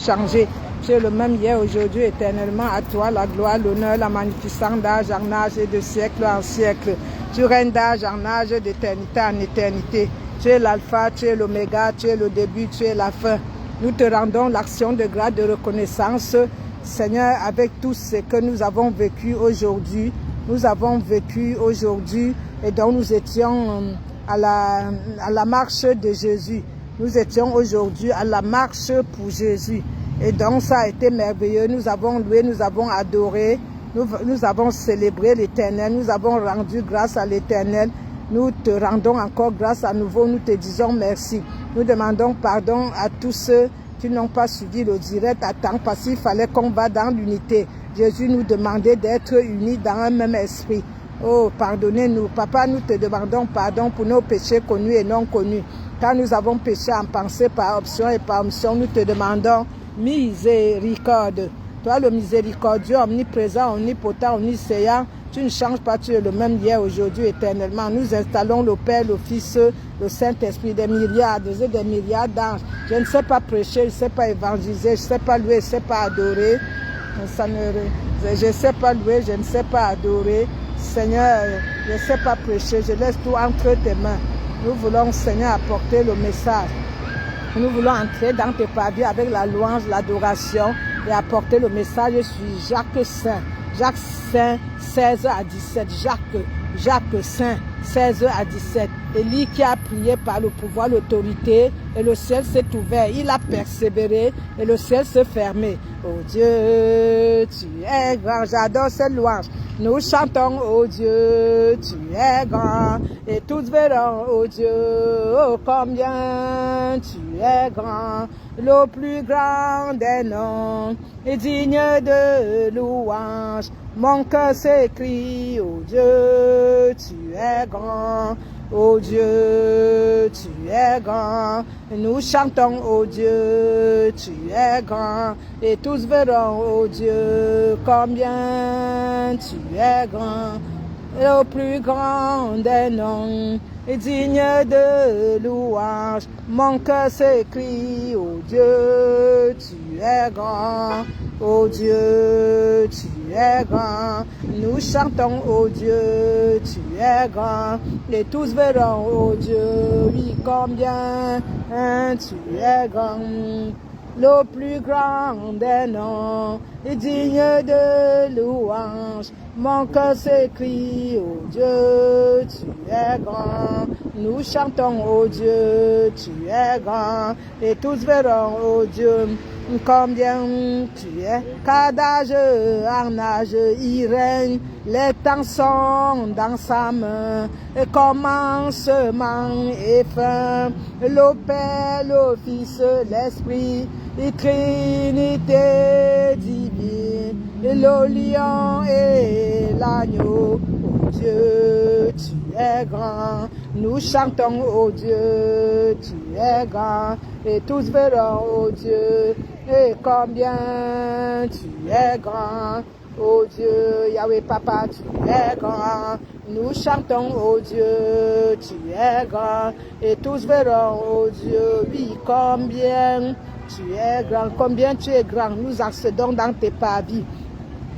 changé. Tu es le même hier, aujourd'hui, éternellement. À toi la gloire, l'honneur, la magnificence d'âge en âge et de siècle en siècle. Tu règnes d'âge en âge, d'éternité en éternité. Tu es l'alpha, tu es l'oméga, tu es le début, tu es la fin. Nous te rendons l'action de grâce, de reconnaissance, Seigneur, avec tout ce que nous avons vécu aujourd'hui. Nous avons vécu aujourd'hui et donc nous étions à la marche de Jésus. Nous étions aujourd'hui à la marche pour Jésus. Et donc ça a été merveilleux. Nous avons loué, nous avons adoré, nous avons célébré l'Éternel, nous avons rendu grâce à l'Éternel. Nous te rendons encore grâce à nouveau, nous te disons merci. Nous demandons pardon à tous ceux qui n'ont pas suivi le direct à temps parce qu'il fallait qu'on va dans l'unité. Jésus nous demandait d'être unis dans un même esprit. Oh, pardonnez-nous. Papa, nous te demandons pardon pour nos péchés connus et non connus. Quand nous avons péché en pensée par option et par omission, nous te demandons miséricorde. Toi, le miséricordieux, omniprésent, omnipotent, omniscient, tu ne changes pas, tu es le même hier, aujourd'hui, éternellement. Nous installons le Père, le Fils, le Saint-Esprit, des milliards et des milliards d'anges. Je ne sais pas prêcher, je ne sais pas évangéliser, je ne sais pas louer, je ne sais pas adorer. Je ne sais pas louer, je ne sais pas adorer. Seigneur, je ne sais pas prêcher, je laisse tout entre tes mains. Nous voulons, Seigneur, apporter le message. Nous voulons entrer dans tes pavis avec la louange, l'adoration et apporter le message. Je suis Jacques Saint. Jacques Saint, 16 à 17. Jacques Saint, 16 à 17. Élie qui a prié par le pouvoir, l'autorité, et le ciel s'est ouvert. Il a persévéré et le ciel s'est fermé. Oh Dieu, tu es grand. J'adore cette louange. Nous chantons, oh Dieu, tu es grand. Et tous verront, oh Dieu, oh combien tu es grand. Le plus grand des noms est digne de louange. Mon cœur s'écrie, oh Dieu, tu es grand. Oh Dieu, tu es grand. Nous chantons, oh Dieu, tu es grand. Et tous verront, oh Dieu, combien tu es grand. Le plus grand des noms est digne de louange. Mon cœur s'écrie, oh Dieu, tu es grand. Oh Dieu, tu es grand. Nous chantons, oh Dieu, tu es grand. Et tous verront, oh Dieu, oui, combien tu es grand. Le plus grand des noms est digne de louange. Mon cœur s'écrie, oh Dieu, tu es grand. Nous chantons, oh Dieu, tu es grand. Et tous verront, oh Dieu, combien tu es. Car d'âge en âge, il règne. Les temps sont dans sa main. Et commencement et fin. Le Père, le Fils, l'Esprit. Et Trinité divine, et le lion et l'agneau. Oh Dieu, tu es grand. Nous chantons, oh Dieu, tu es grand. Et tous verront, oh Dieu, et combien tu es grand. Oh Dieu, Yahweh Papa, tu es grand. Nous chantons, oh Dieu, tu es grand. Et tous verront, oh Dieu, oui, combien tu es grand, combien tu es grand. Nous accédons dans tes pavis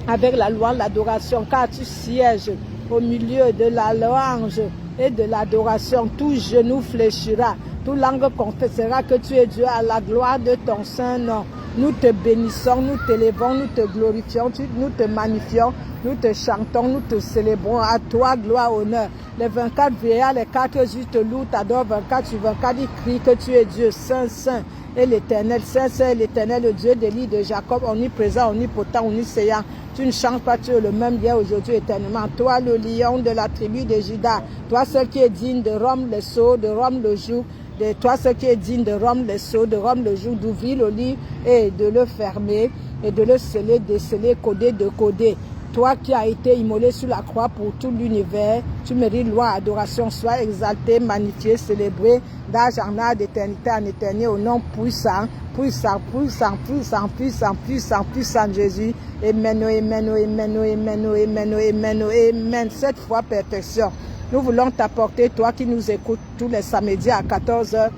avec la louange, l'adoration, car tu sièges au milieu de la louange et de l'adoration. Tout genou fléchira, toute langue confessera que tu es Dieu à la gloire de ton saint nom. Nous te bénissons, nous t'élevons, nous te glorifions, nous te magnifions, nous te chantons, nous te célébrons. À toi, gloire, honneur. Les 24 vieillards, les 4 justes loups t'adorent 24 sur 24. Ils crient que tu es Dieu, Saint, Saint. Et l'Éternel, Saint, Saint, l'Éternel, le Dieu d'Élie, de Jacob, omniprésent, omnipotent, omniscient. Tu ne changes pas, tu es le même hier, aujourd'hui, éternellement. Toi, le lion de la tribu de Juda, toi, seul qui est digne de Rome, le sceau, de Rome, le joug, de toi, seul qui est digne de Rome, le sceau, de Rome, le joug, d'ouvrir le lit et de le fermer, et de le sceller, déceler, coder, décoder. Toi qui as été immolé sur la croix pour tout l'univers, tu mérites loi, adoration, sois exalté, magnifié, célébré, d'âge en âge, d'éternité en éternité, au nom puissant, puissant, puissant, puissant, puissant, puissant, puissant de Jésus. Amen, amen, amen, amen, amen, amen, amen. Cette fois, perfection. Nous voulons t'apporter, toi qui nous écoutes tous les samedis à 14h,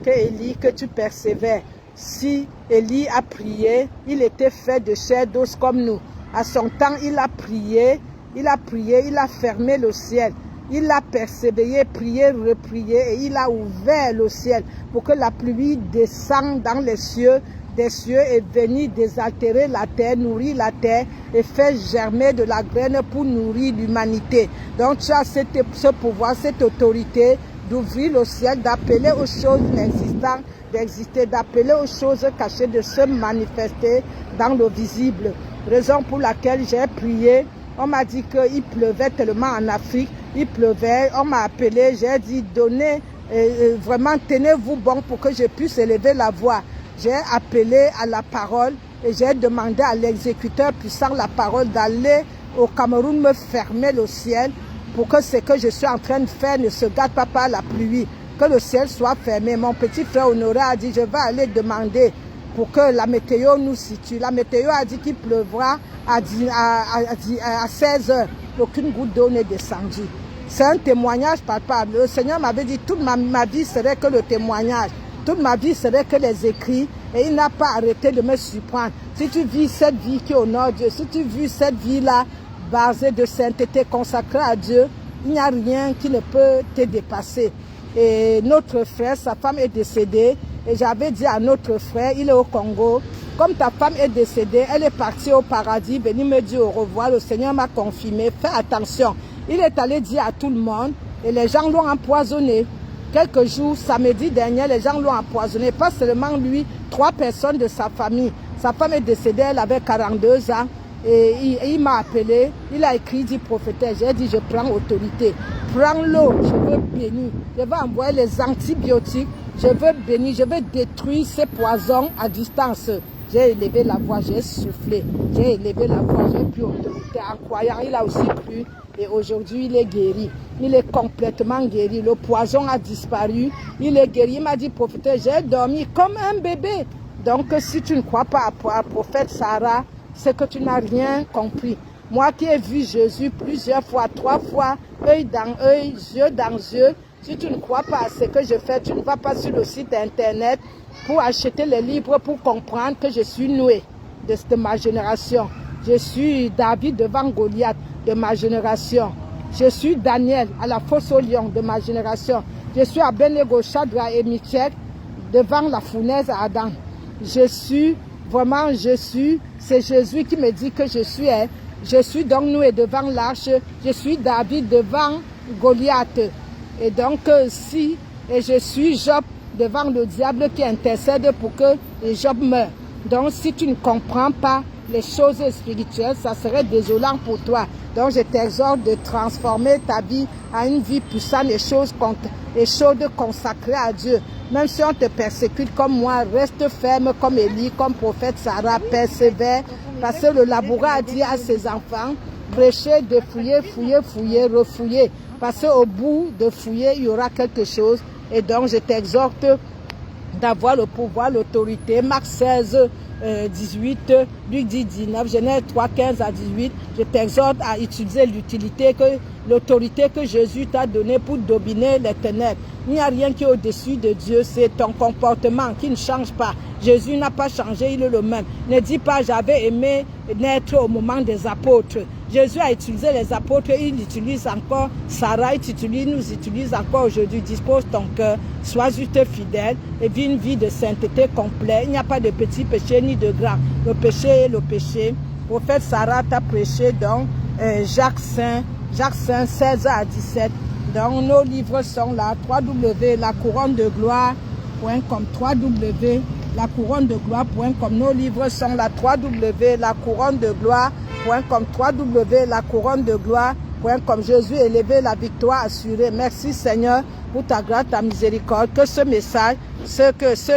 que Élie, que tu persévères. Si Élie a prié, il était fait de chair d'os comme nous. À son temps, il a prié, il a fermé le ciel. Il a persévéré, prié, reprié et il a ouvert le ciel pour que la pluie descende dans les cieux des cieux et venir désaltérer la terre, nourrir la terre et faire germer de la graine pour nourrir l'humanité. Donc tu as ce pouvoir, cette autorité d'ouvrir le ciel, d'appeler aux choses inexistantes d'exister, d'appeler aux choses cachées de se manifester dans le visible. Raison pour laquelle j'ai prié. On m'a dit qu'il pleuvait tellement en Afrique, il pleuvait, on m'a appelé, j'ai dit donnez, vraiment tenez-vous bon pour que je puisse élever la voix. J'ai appelé à la parole et j'ai demandé à l'exécuteur puissant la parole d'aller au Cameroun me fermer le ciel pour que ce que je suis en train de faire ne se gâte pas par la pluie, que le ciel soit fermé. Mon petit frère Honoré a dit je vais aller demander pour que la météo nous situe. La météo a dit qu'il pleuvra à 16 heures. Aucune goutte d'eau n'est descendue. C'est un témoignage palpable. Le Seigneur m'avait dit toute ma vie serait que le témoignage. Toute ma vie serait que les écrits. Et il n'a pas arrêté de me surprendre. Si tu vis cette vie qui honore Dieu, si tu vis cette vie-là basée de sainteté consacrée à Dieu, il n'y a rien qui ne peut te dépasser. Et notre frère, sa femme est décédée. Et j'avais dit à notre frère, il est au Congo, comme ta femme est décédée, elle est partie au paradis, venez me dire au revoir, le Seigneur m'a confirmé, fais attention. Il est allé dire à tout le monde, et les gens l'ont empoisonné. Quelques jours, samedi dernier, les gens l'ont empoisonné, pas seulement lui, 3 personnes de sa famille. Sa femme est décédée, elle avait 42 ans, et il m'a appelé, il a écrit, dit prophétesse, j'ai dit je prends autorité, prends l'eau, je veux bénir, je vais envoyer les antibiotiques, je veux bénir, je veux détruire ces poisons à distance. J'ai élevé la voix, j'ai soufflé, j'ai élevé la voix, j'ai pris autorité en croyant, il a aussi plu et aujourd'hui il est guéri, il est complètement guéri, le poison a disparu, il est guéri, il m'a dit prophétesse, j'ai dormi comme un bébé. Donc si tu ne crois pas à prophète Sarah, c'est que tu n'as rien compris. Moi qui ai vu Jésus plusieurs fois, 3 fois, œil dans œil, yeux dans yeux, si tu ne crois pas à ce que je fais, tu ne vas pas sur le site internet pour acheter les livres pour comprendre que je suis Noé de ma génération. Je suis David devant Goliath de ma génération. Je suis Daniel à la fosse au lion de ma génération. Je suis Abednego, Shadrach et Michel devant la fournaise à Adam. Je suis, c'est Jésus qui me dit que je suis. Je suis donc Noé devant l'arche. Je suis David devant Goliath. Et donc, et je suis Job devant le diable qui intercède pour que Job meure. Donc, si tu ne comprends pas les choses spirituelles, ça serait désolant pour toi. Donc, je t'exhorte de transformer ta vie à une vie puissante et chaude consacrée à Dieu. Même si on te persécute comme moi, reste ferme comme Élie, comme prophète Sarah, persévère. Parce que le laboureur a dit à ses enfants, prêchez, défouillez, fouillez, refouillez. Parce qu'au bout de fouiller, il y aura quelque chose. Et donc, je t'exhorte d'avoir le pouvoir, l'autorité. Marc 16, 18, Luc 10, 19, Genèse 3, 15 à 18. Je t'exhorte à utiliser l'autorité que Jésus t'a donnée pour dominer les ténèbres. Il n'y a rien qui est au-dessus de Dieu, c'est ton comportement qui ne change pas. Jésus n'a pas changé, il est le même. Ne dis pas, j'avais aimé naître au moment des apôtres. Jésus a utilisé les apôtres, il utilise encore Sarah, nous utilise encore aujourd'hui. Dispose ton cœur, sois juste fidèle et vis une vie de sainteté complète. Il n'y a pas de petit péché ni de grand. Le péché est le péché. Le prophète Sarah t'a prêché donc Jacques 5, 16 à 17. Donc nos livres sont là, www.lacouronne-de-gloire.com, www.lacouronne-de-gloire.com. Nos livres sont là, www.lacouronne-de-gloire.com, www.lacouronne-de-gloire.com. Jésus élevé, la victoire assurée. Merci Seigneur pour ta grâce, ta miséricorde. Que ce message, ceux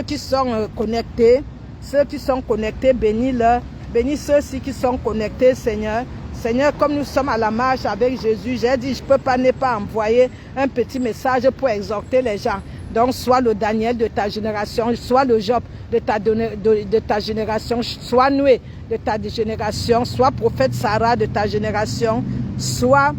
qui sont connectés, bénis-le. Bénis ceux-ci qui sont connectés, Seigneur. Seigneur, comme nous sommes à la marche avec Jésus, j'ai dit, je ne peux pas ne pas envoyer un petit message pour exhorter les gens. Donc, sois le Daniel de ta génération, sois le Job de ta génération, sois Noé de ta génération, sois prophète Sarah de ta génération, sois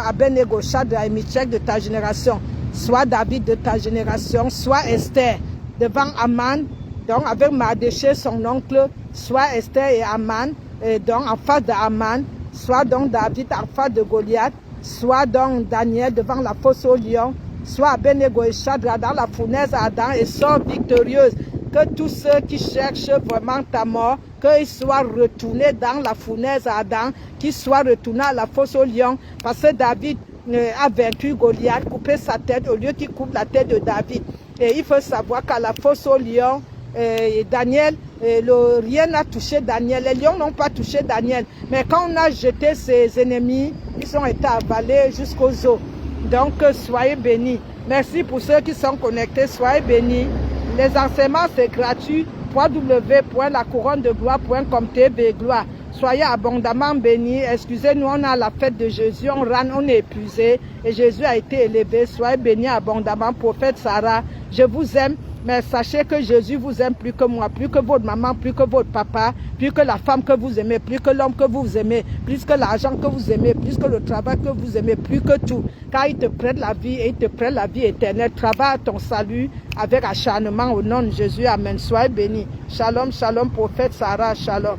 Abednego, Shadrach et Michel de ta génération, sois David de ta génération, sois Esther devant Aman, donc avec Mardéché, son oncle, soit Esther et Aman, donc en face d'Aman, soit donc David en face de Goliath, soit donc Daniel devant la fosse au lion, soit Abednego et Shadrach dans la fournaise à Adam et sort victorieuse. Que tous ceux qui cherchent vraiment ta mort, qu'ils soient retournés dans la fournaise à Adam, qu'ils soient retournés à la fosse au lion, parce que David a vaincu Goliath, coupé sa tête au lieu qu'il coupe la tête de David. Et il faut savoir qu'à la fosse au lion, Daniel, rien n'a touché Daniel, les lions n'ont pas touché Daniel, mais quand on a jeté ses ennemis, ils ont été avalés jusqu'aux os. Donc soyez bénis. Merci pour ceux qui sont connectés, soyez bénis. Les enseignements c'est gratuit, www.lacouronnedegloire.com TV Gloire. Soyez abondamment bénis. Excusez-nous, on a la fête de Jésus, on est épuisé et Jésus a été élevé. Soyez bénis abondamment, prophète Sarah. Je vous aime. Mais sachez que Jésus vous aime plus que moi, plus que votre maman, plus que votre papa, plus que la femme que vous aimez, plus que l'homme que vous aimez, plus que l'argent que vous aimez, plus que le travail que vous aimez, plus que tout. Car il te prête la vie et il te prête la vie éternelle. Travaille à ton salut avec acharnement au nom de Jésus. Amen. Soyez bénis. Shalom, shalom, prophète Sarah. Shalom.